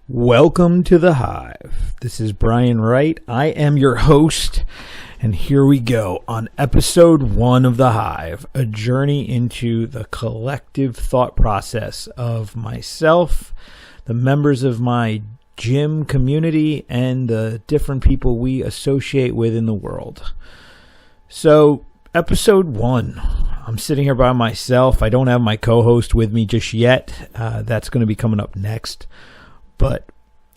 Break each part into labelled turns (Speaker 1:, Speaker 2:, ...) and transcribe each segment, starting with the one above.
Speaker 1: Welcome to the Hive. This is Wright. I am your host, and here we go on episode 1 of the Hive, a journey into the collective thought process of myself, the members of my gym community, and the different people we associate with in the world. So, episode 1. I'm sitting here by myself. I don't have my co-host with me just yet. That's going to be coming up next. But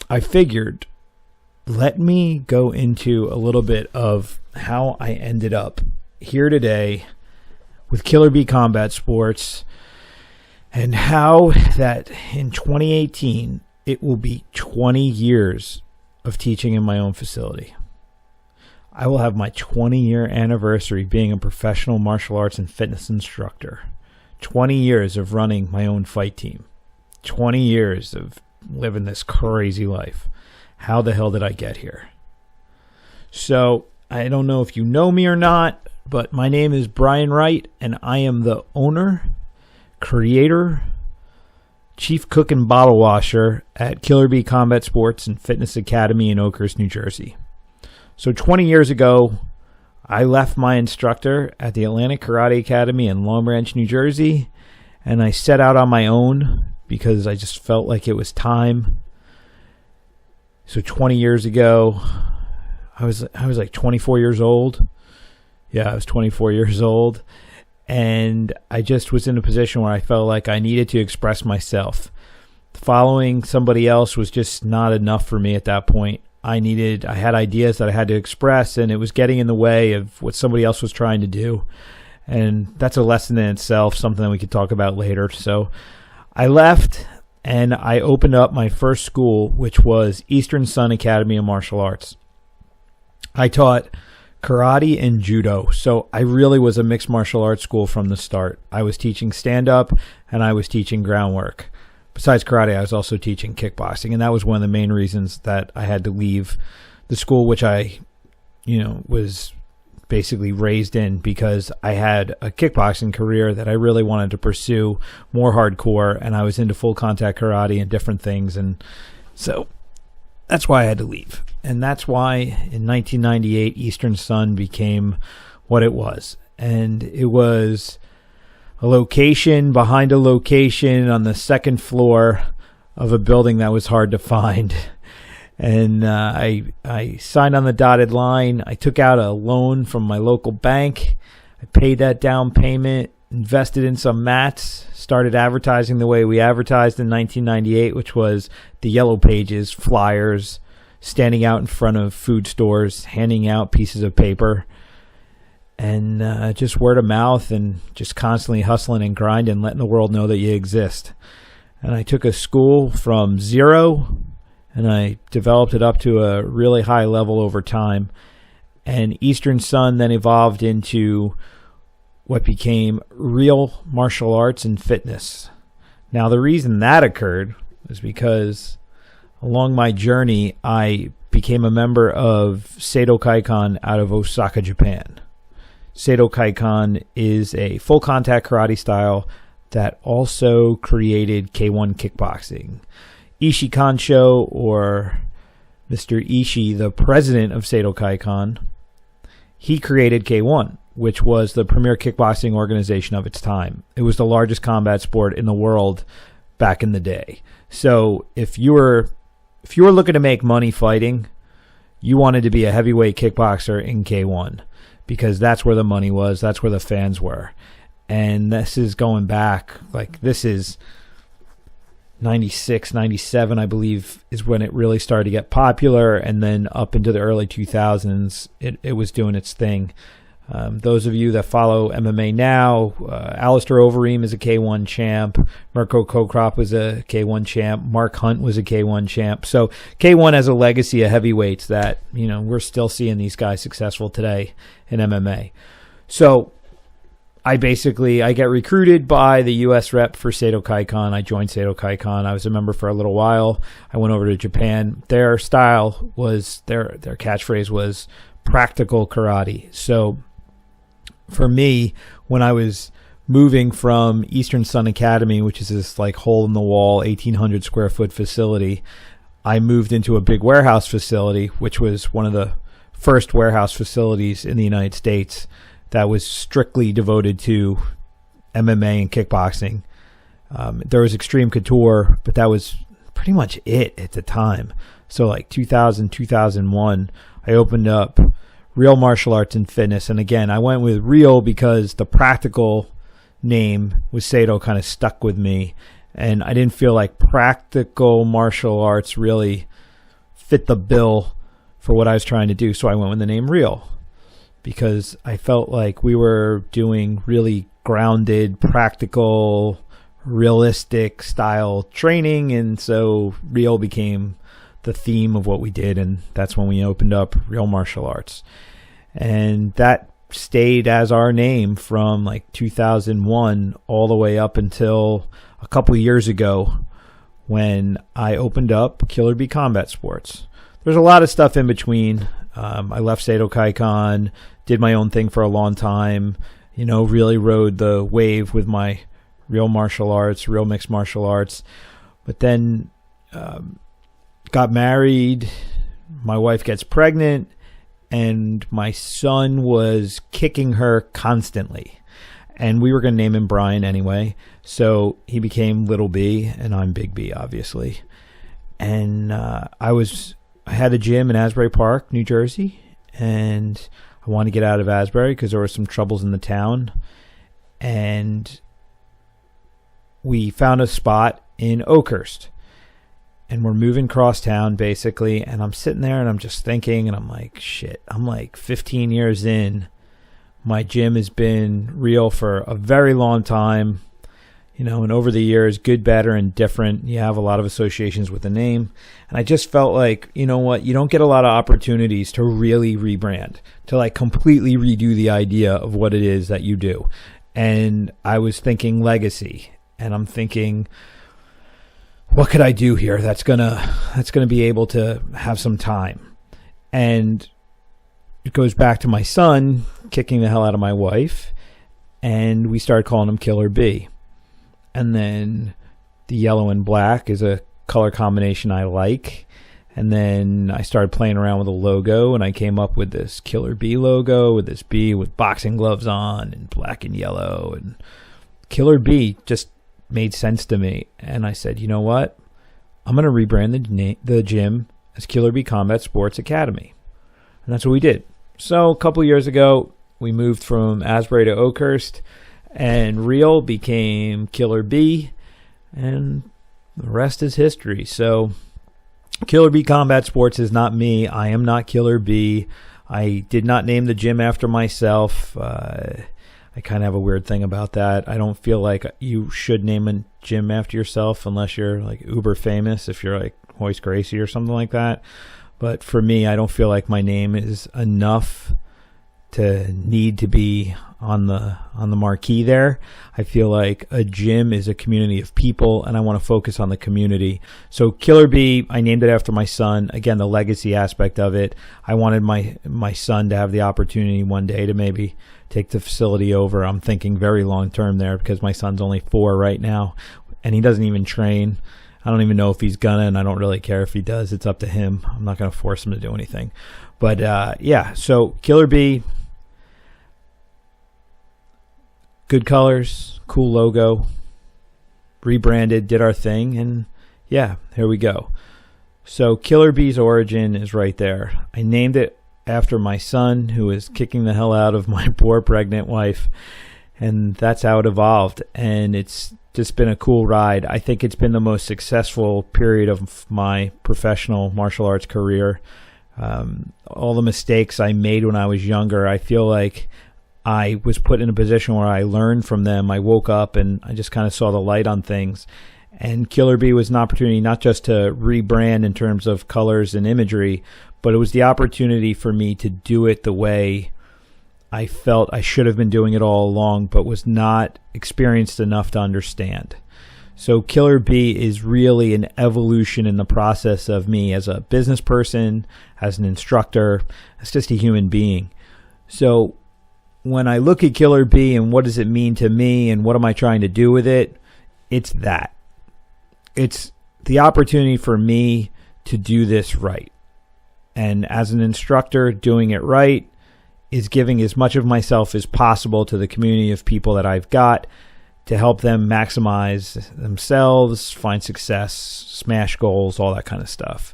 Speaker 1: I figured, let me go into a little bit of how I ended up here today with Killer Bee Combat Sports, and how that in 2018, it will be 20 years of teaching in my own facility. I will have my 20-year anniversary being a professional martial arts and fitness instructor. 20 years of running my own fight team. 20 years of living this crazy life. How the hell did I get here? So, I don't know if you know me or not, but my name is Wright, and I am the owner, creator, chief cook and bottle washer at Killer Bee Combat Sports and Fitness Academy in Oakhurst, New Jersey. So 20 years ago, I left my instructor at the Atlantic Karate Academy in Long Branch, New Jersey, and I set out on my own because I just felt like it was time. So 20 years ago, I was like 24 years old. Yeah, I was 24 years old. And I just was in a position where I felt like I needed to express myself. Following somebody else was just not enough for me at that point. I had ideas that I had to express, and it was getting in the way of what somebody else was trying to do. And that's a lesson in itself, something that we could talk about later. So I left, and I opened up my first school, which was Eastern Sun Academy of Martial Arts. I taught karate and judo, so I really was a mixed martial arts school from the start. I was teaching stand-up, and I was teaching groundwork. Besides karate, I was also teaching kickboxing, and that was one of the main reasons that I had to leave the school, which I, was basically raised in, because I had a kickboxing career that I really wanted to pursue more hardcore, and I was into full contact karate and different things, and so that's why I had to leave. And that's why in 1998 Eastern Sun became what it was. And it was a location behind a location on the second floor of a building that was hard to find. And I signed on the dotted line. I took out a loan from my local bank. I paid that down payment, invested in some mats, started advertising the way we advertised in 1998, which was the yellow pages, flyers, standing out in front of food stores, handing out pieces of paper, and just word of mouth, and just constantly hustling and grinding, letting the world know that you exist. And I took a school from zero, and I developed it up to a really high level over time. And Eastern Sun then evolved into what became Real Martial Arts and Fitness. Now, the reason that occurred was because along my journey, I became a member of Seido Kaikan out of Osaka, Japan. Seido Kaikan is a full contact karate style that also created K1 kickboxing. Ishii Kansho, or Mr. Ishii, the president of Seido Kaikan, he created K1, which was the premier kickboxing organization of its time. It was the largest combat sport in the world back in the day. So if you were looking to make money fighting, you wanted to be a heavyweight kickboxer in K1, because that's where the money was, that's where the fans were. And this is going back, this is 96, 97, I believe, is when it really started to get popular, and then up into the early 2000s, it was doing its thing. Those of you that follow MMA now, Alistair Overeem is a K1 champ. Mirko Krokop was a K1 champ. Mark Hunt was a K1 champ. So K1 has a legacy of heavyweights that, we're still seeing these guys successful today in MMA. So I get recruited by the U.S. rep for Seido Kaikan. I joined Seido Kaikan. I was a member for a little while. I went over to Japan. Their style was, their catchphrase was practical karate. So for me, when I was moving from Eastern Sun Academy, which is this hole in the wall 1,800 square foot facility, I moved into a big warehouse facility, which was one of the first warehouse facilities in the United States that was strictly devoted to MMA and kickboxing. There was Extreme Couture, but that was pretty much it at the time. So like 2000, 2001, I opened up Real Martial Arts and Fitness. And again, I went with Real because the practical name was Sato kind of stuck with me. And I didn't feel like practical martial arts really fit the bill for what I was trying to do. So I went with the name Real because I felt like we were doing really grounded, practical, realistic style training. And so Real became the theme of what we did. And that's when we opened up Real Martial Arts. And that stayed as our name from like 2001 all the way up until a couple of years ago when I opened up Killer Bee Combat Sports. There's a lot of stuff in between. I left Sato Kaikon, did my own thing for a long time, really rode the wave with my Real Martial Arts, Real Mixed Martial Arts, but then got married, my wife gets pregnant, and my son was kicking her constantly. And we were going to name him Brian anyway. So he became Little B, and I'm Big B, obviously. And I had a gym in Asbury Park, New Jersey. And I wanted to get out of Asbury because there were some troubles in the town. And we found a spot in Oakhurst. And we're moving across town, basically. And I'm sitting there, and I'm just thinking, and I'm like, shit, I'm like 15 years in. My gym has been Real for a very long time, and over the years, good, better, and different. You have a lot of associations with the name. And I just felt like, you know what, you don't get a lot of opportunities to really rebrand, to like completely redo the idea of what it is that you do. And I was thinking legacy, and I'm thinking, what could I do here that's gonna be able to have some time? And it goes back to my son kicking the hell out of my wife, and we started calling him Killer B. And then the yellow and black is a color combination I like. And then I started playing around with a logo, and I came up with this Killer B logo with this B with boxing gloves on and black and yellow. And Killer B just made sense to me. And I said, you know what? I'm going to rebrand the gym as Killer Bee Combat Sports Academy. And that's what we did. So a couple years ago, we moved from Asbury to Oakhurst, and Real became Killer Bee, and the rest is history. So Killer Bee Combat Sports is not me. I am not Killer Bee. I did not name the gym after myself. I kind of have a weird thing about that. I don't feel like you should name a gym after yourself unless you're like uber famous, if you're like Hoist Gracie or something like that. But for me, I don't feel like my name is enough to need to be on the marquee there. I feel like a gym is a community of people, and I want to focus on the community. So Killer Bee, I named it after my son. Again, the legacy aspect of it. I wanted my son to have the opportunity one day to maybe take the facility over. I'm thinking very long term there because my son's only 4 right now, and he doesn't even train. I don't even know if he's gonna, and I don't really care if he does. It's up to him. I'm not gonna force him to do anything. But yeah, so Killer Bee, good colors, cool logo, rebranded, did our thing, and yeah, here we go. So Killer Bee's origin is right there. I named it after my son, who is kicking the hell out of my poor pregnant wife, and that's how it evolved. And it's just been a cool ride. I think it's been the most successful period of my professional martial arts career. All the mistakes I made when I was younger, I feel like I was put in a position where I learned from them. I woke up and I just kind of saw the light on things. And Killer Bee was an opportunity not just to rebrand in terms of colors and imagery, but it was the opportunity for me to do it the way I felt I should have been doing it all along, but was not experienced enough to understand. So Killer Bee is really an evolution in the process of me as a business person, as an instructor, as just a human being. So when I look at Killer Bee and what does it mean to me and what am I trying to do with it, it's that. It's the opportunity for me to do this right. And as an instructor, doing it right is giving as much of myself as possible to the community of people that I've got to help them maximize themselves, find success, smash goals, all that kind of stuff.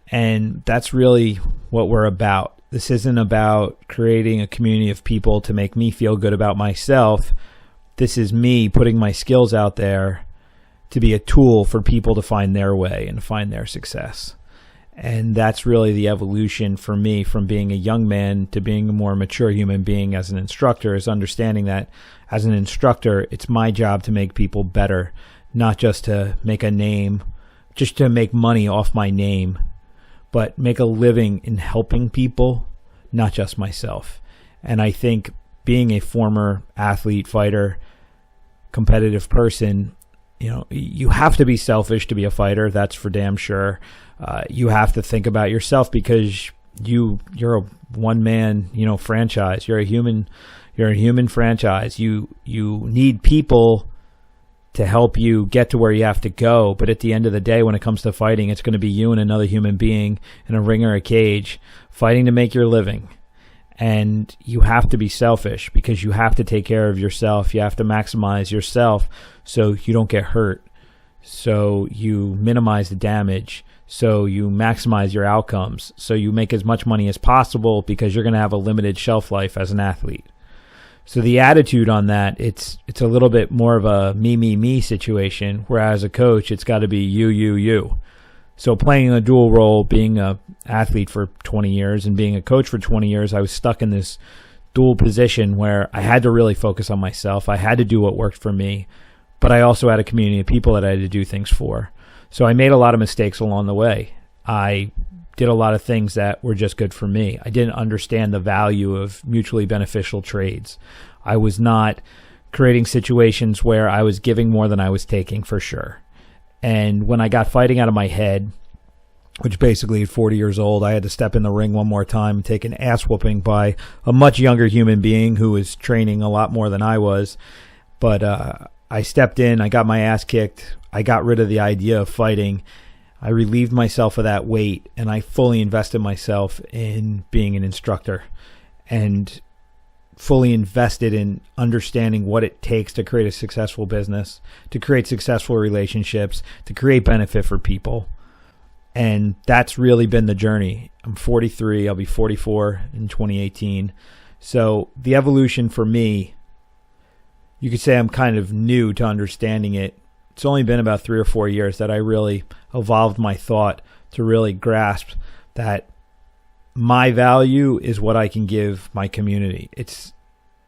Speaker 1: And that's really what we're about. This isn't about creating a community of people to make me feel good about myself. This is me putting my skills out there to be a tool for people to find their way and find their success. And that's really the evolution for me from being a young man to being a more mature human being as an instructor, is understanding that as an instructor, it's my job to make people better, not just to make a name, just to make money off my name, but make a living in helping people, not just myself. And I think being a former athlete, fighter, competitive person, you have to be selfish to be a fighter. That's for damn sure. You have to think about yourself because you're a one-man, franchise. You're a human franchise. You need people to help you get to where you have to go. But at the end of the day, when it comes to fighting, it's going to be you and another human being in a ring or a cage fighting to make your living. And you have to be selfish because you have to take care of yourself. You have to maximize yourself so you don't get hurt, so you minimize the damage, so you maximize your outcomes, so you make as much money as possible because you're going to have a limited shelf life as an athlete. So the attitude on that, it's a little bit more of a me situation, whereas a coach, it's got to be you. So playing a dual role, being an athlete for 20 years and being a coach for 20 years, I was stuck in this dual position where I had to really focus on myself. I had to do what worked for me, but I also had a community of people that I had to do things for. So I made a lot of mistakes along the way. I did a lot of things that were just good for me. I didn't understand the value of mutually beneficial trades. I was not creating situations where I was giving more than I was taking, for sure. And when I got fighting out of my head, which basically at 40 years old, I had to step in the ring one more time and take an ass whooping by a much younger human being who was training a lot more than I was. But I stepped in, I got my ass kicked, I got rid of the idea of fighting, I relieved myself of that weight, and I fully invested myself in being an instructor and fully invested in understanding what it takes to create a successful business, to create successful relationships, to create benefit for people. And that's really been the journey. I'm 43, I'll be 44 in 2018. So the evolution for me, you could say I'm kind of new to understanding it. It's only been about 3 or 4 years that I really evolved my thought to really grasp that my value is what I can give my community.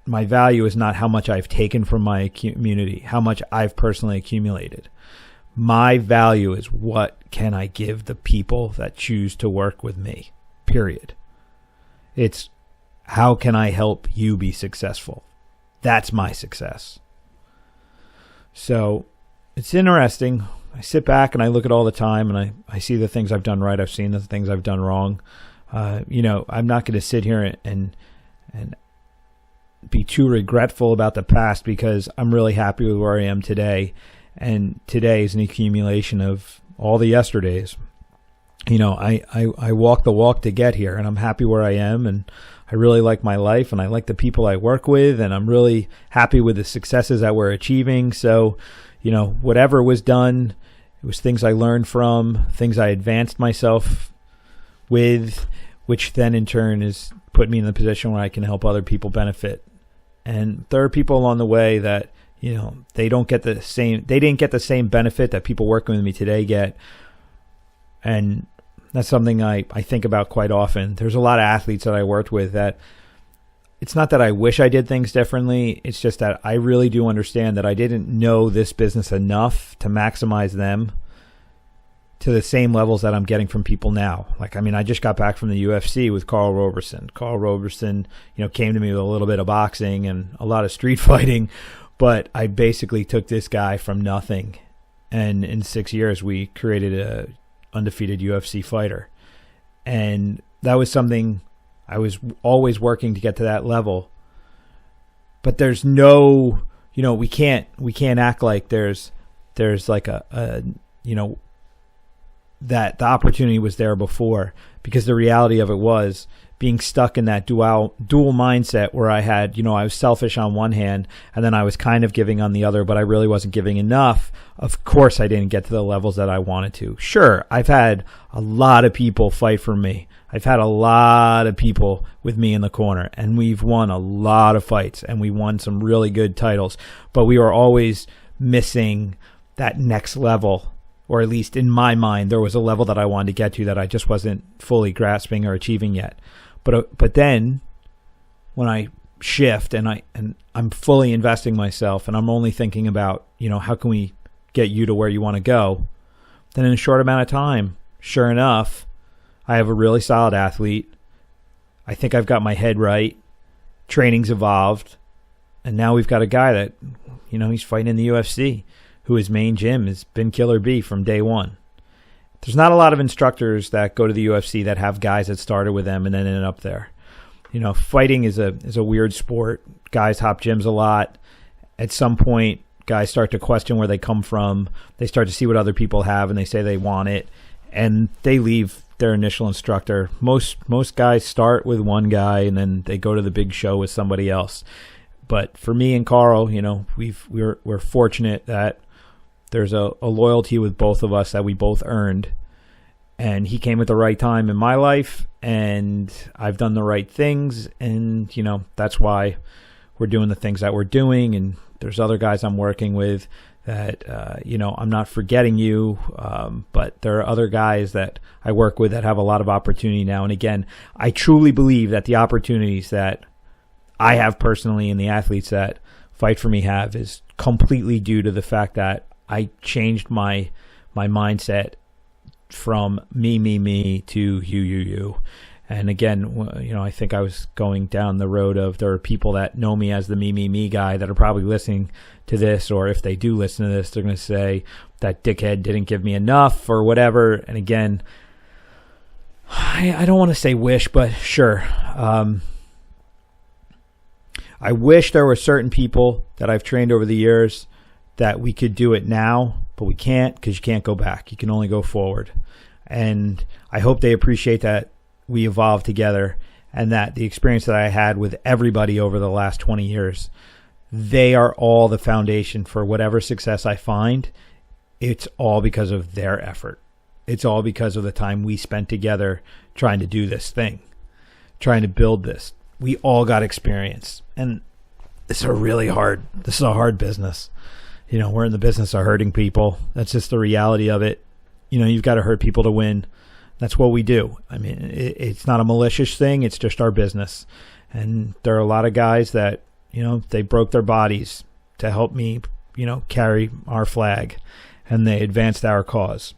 Speaker 1: My value is not how much I've taken from my community, how much I've personally accumulated. My value is what can I give the people that choose to work with me, period. It's how can I help you be successful? That's my success. So it's interesting. I sit back and I look at all the time and I see the things I've done right. I've seen the things I've done wrong. I'm not going to sit here and be too regretful about the past because I'm really happy with where I am today. And today is an accumulation of all the yesterdays. I walk the walk to get here, and I'm happy where I am, and I really like my life, and I like the people I work with, and I'm really happy with the successes that we're achieving. So, whatever was done, it was things I learned from, things I advanced myself with, which then in turn has put me in the position where I can help other people benefit. And there are people along the way that, they didn't get the same benefit that people working with me today get. And that's something I think about quite often. There's a lot of athletes that I worked with that it's not that I wish I did things differently. It's just that I really do understand that I didn't know this business enough to maximize them to the same levels that I'm getting from people now. I just got back from the UFC with Carl Roberson. Carl Roberson, came to me with a little bit of boxing and a lot of street fighting, but I basically took this guy from nothing. And in 6 years, we created a undefeated UFC fighter. And that was something I was always working to get to that level. But there's no, we can't act like there's like there's that the opportunity was there before, because the reality of it was being stuck in that dual mindset where I had, I was selfish on one hand and then I was kind of giving on the other, but I really wasn't giving enough. Of course, I didn't get to the levels that I wanted to. Sure, I've had a lot of people fight for me. I've had a lot of people with me in the corner, and we've won a lot of fights, and we won some really good titles, but we were always missing that next level. Or at least in my mind, there was a level that I wanted to get to that I just wasn't fully grasping or achieving yet. But then when I shift and I'm fully investing myself and I'm only thinking about, how can we get you to where you want to go? Then in a short amount of time, sure enough, I have a really solid athlete. I think I've got my head right. Training's evolved. And now we've got a guy that, he's fighting in the UFC, who his main gym has been Killer B from day one. There's not a lot of instructors that go to the UFC that have guys that started with them and then ended up there. Fighting is a weird sport. Guys hop gyms a lot. At some point, guys start to question where they come from. They start to see what other people have, and they say they want it, and they leave their initial instructor. Most guys start with one guy, and then they go to the big show with somebody else. But for me and Carl, we're fortunate that there's a loyalty with both of us that we both earned. And he came at the right time in my life, and I've done the right things. And, that's why we're doing the things that we're doing. And there's other guys I'm working with that, I'm not forgetting you. But there are other guys that I work with that have a lot of opportunity now. And again, I truly believe that the opportunities that I have personally and the athletes that fight for me have is completely due to the fact that I changed my mindset from me to you. And again, I think I was going down the road of there are people that know me as the me guy that are probably listening to this, or if they do listen to this, they're going to say that dickhead didn't give me enough or whatever. And again, I don't want to say wish, but sure. I wish there were certain people that I've trained over the years that we could do it now, but we can't, because you can't go back. You can only go forward. And I hope they appreciate that we evolved together, and that the experience that I had with everybody over the last 20 years, they are all the foundation for whatever success I find. It's all because of their effort. It's all because of the time we spent together trying to do this thing, trying to build this. We all got experience, and this is a hard business. We're in the business of hurting people. That's just the reality of it. You've got to hurt people to win. That's what we do. I mean, it's not a malicious thing. It's just our business. And there are a lot of guys that, they broke their bodies to help me, carry our flag, and they advanced our cause.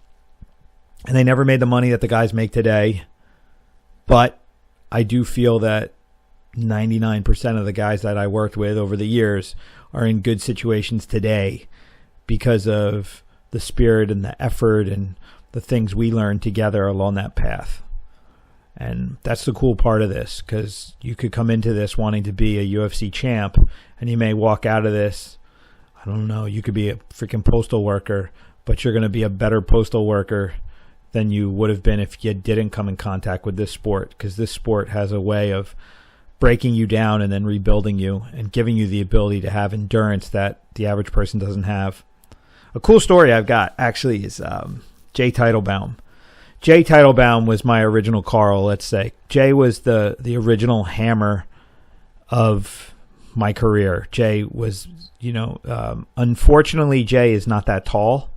Speaker 1: And they never made the money that the guys make today. But I do feel that 99% of the guys that I worked with over the years are in good situations today because of the spirit and the effort and the things we learned together along that path. And that's the cool part of this, because you could come into this wanting to be a UFC champ, and you may walk out of this, I don't know, you could be a freaking postal worker, but you're going to be a better postal worker than you would have been if you didn't come in contact with this sport, because this sport has a way of breaking you down and then rebuilding you and giving you the ability to have endurance that the average person doesn't have. A cool story I've got actually is Jay Teitelbaum. Jay Teitelbaum was my original Carl, let's say. Jay was the original hammer of my career. Jay was, unfortunately, Jay is not that tall,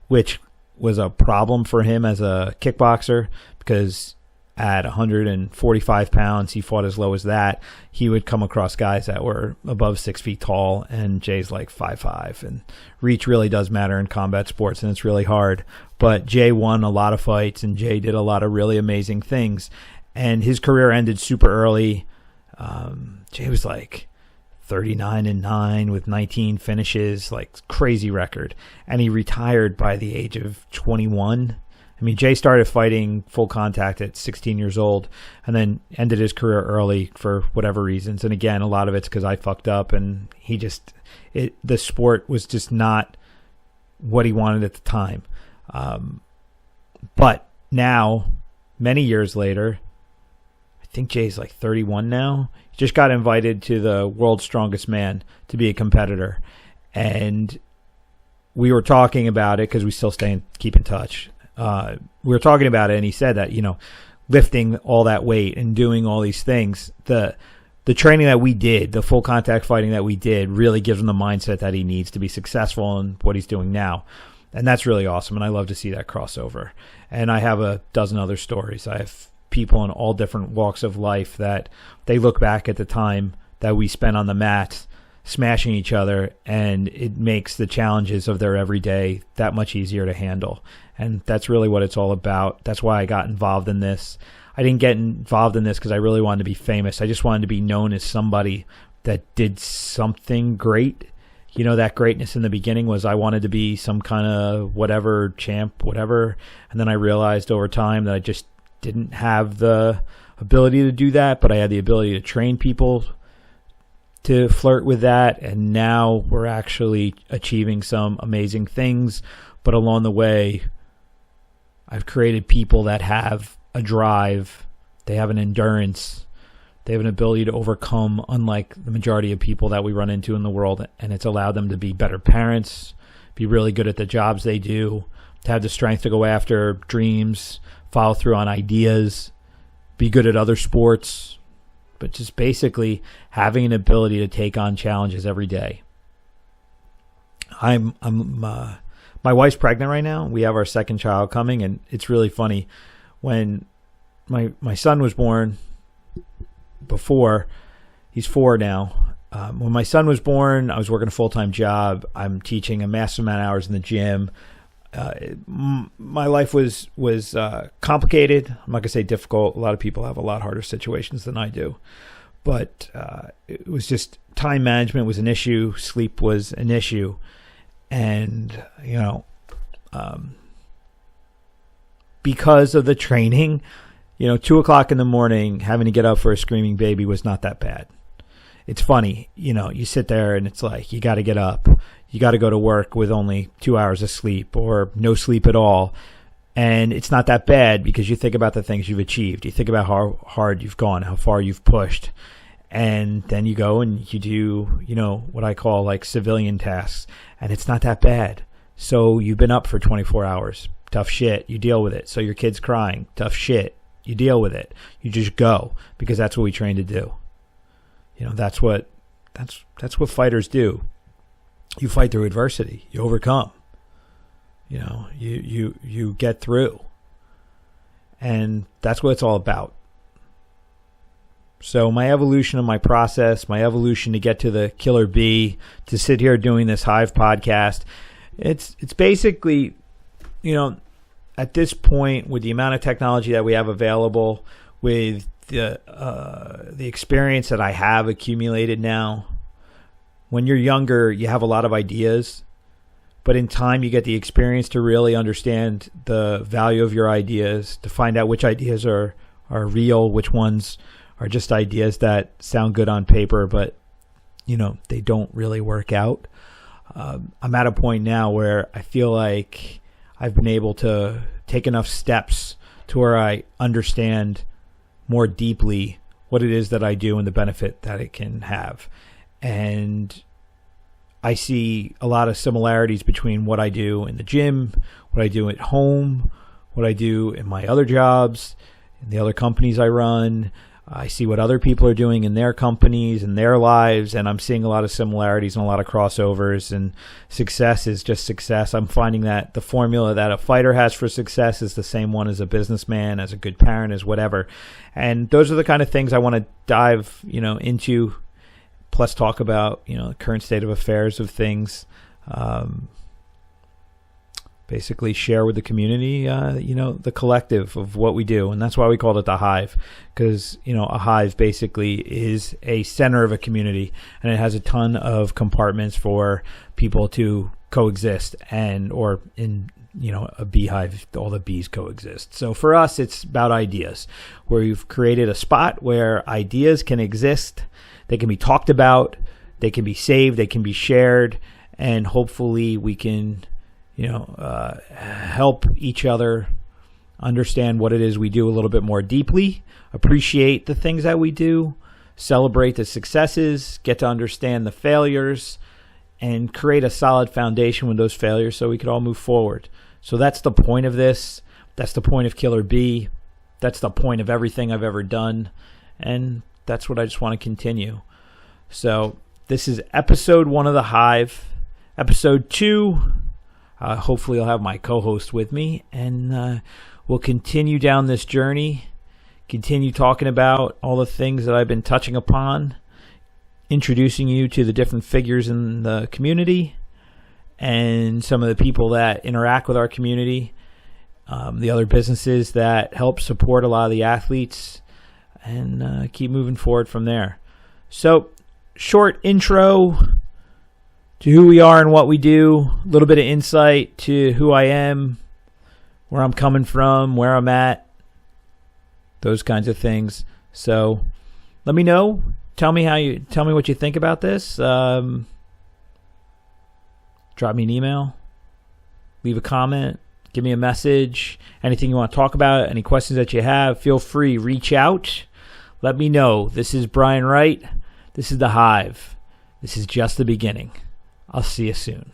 Speaker 1: which was a problem for him as a kickboxer, because at 145 pounds, he fought as low as that. He would come across guys that were above 6 feet tall, and Jay's like 5'5". And reach really does matter in combat sports, and it's really hard. But Jay won a lot of fights, and Jay did a lot of really amazing things. And his career ended super early. Jay was like 39-9 with 19 finishes, like crazy record. And he retired by the age of 21. I mean, Jay started fighting full contact at 16 years old and then ended his career early for whatever reasons. And again, a lot of it's because I fucked up, and the sport was just not what he wanted at the time. But now, many years later, I think Jay's like 31 now. He just got invited to the World's Strongest Man to be a competitor. And we were talking about it because we still keep in touch. We were talking about it, and he said that, lifting all that weight and doing all these things, the training that we did, the full contact fighting that we did, really gives him the mindset that he needs to be successful in what he's doing now. And that's really awesome, and I love to see that crossover. And I have a dozen other stories. I have people in all different walks of life that they look back at the time that we spent on the mat smashing each other, and it makes the challenges of their everyday that much easier to handle. And that's really what it's all about. That's why I got involved in this. I didn't get involved in this because I really wanted to be famous. I just wanted to be known as somebody that did something great. That greatness in the beginning was I wanted to be some kind of whatever champ, whatever. And then I realized over time that I just didn't have the ability to do that, but I had the ability to train people to flirt with that. And now we're actually achieving some amazing things. But along the way, I've created people that have a drive. They have an endurance. They have an ability to overcome, unlike the majority of people that we run into in the world. And it's allowed them to be better parents, be really good at the jobs they do, to have the strength to go after dreams, follow through on ideas, be good at other sports, but just basically having an ability to take on challenges every day. My wife's pregnant right now. We have our second child coming, and it's really funny. When my son was born, before, he's 4 now. When my son was born, I was working a full-time job. I'm teaching a massive amount of hours in the gym. My life was complicated. I'm not going to say difficult. A lot of people have a lot harder situations than I do. But it was just time management was an issue. Sleep was an issue. And, because of the training, 2:00 in the morning, having to get up for a screaming baby was not that bad. It's funny, you sit there and it's like, you got to get up. You got to go to work with only 2 hours of sleep or no sleep at all. And it's not that bad because you think about the things you've achieved. You think about how hard you've gone, how far you've pushed. And then you go and you do, what I call like civilian tasks. And it's not that bad. So you've been up for 24 hours. Tough shit. You deal with it. So your kid's crying. Tough shit. You deal with it. You just go because that's what we train to do. That's what fighters do. You fight through adversity. You overcome. You get through. And that's what it's all about. So my evolution of my process, my evolution to get to the killer bee, to sit here doing this Hive podcast, it's basically, at this point, with the amount of technology that we have available, with the experience that I have accumulated now, when you're younger, you have a lot of ideas, but in time you get the experience to really understand the value of your ideas, to find out which ideas are real, which ones are just ideas that sound good on paper, but they don't really work out. I'm at a point now where I feel like I've been able to take enough steps to where I understand more deeply what it is that I do and the benefit that it can have. And I see a lot of similarities between what I do in the gym, what I do at home, what I do in my other jobs, in the other companies I run. I see what other people are doing in their companies and their lives, and I'm seeing a lot of similarities and a lot of crossovers, and success is just success. I'm finding that the formula that a fighter has for success is the same one as a businessman, as a good parent, as whatever. And those are the kind of things I want to dive, into, plus talk about, the current state of affairs of things. Basically share with the community, the collective of what we do. And that's why we called it the Hive, because, a hive basically is a center of a community, and it has a ton of compartments for people to coexist, or in, a beehive, all the bees coexist. So for us, it's about ideas, where we've created a spot where ideas can exist. They can be talked about, they can be saved, they can be shared, and hopefully we can help each other understand what it is we do a little bit more deeply, appreciate the things that we do, celebrate the successes, get to understand the failures, and create a solid foundation with those failures so we could all move forward. So that's the point of this. That's the point of Killer B. That's the point of everything I've ever done. And that's what I just want to continue. So this is episode 1 of The Hive. Episode 2, hopefully I'll have my co-host with me, and we'll continue down this journey, continue talking about all the things that I've been touching upon, introducing you to the different figures in the community and some of the people that interact with our community, the other businesses that help support a lot of the athletes, and keep moving forward from there. So, short intro to who we are and what we do, a little bit of insight to who I am, where I'm coming from, where I'm at, those kinds of things. So let me know. Tell me what you think about this. Drop me an email, leave a comment, give me a message, anything you want to talk about, any questions that you have, feel free, reach out. Let me know. This is Brian Wright. This is The Hive. This is just the beginning. I'll see you soon.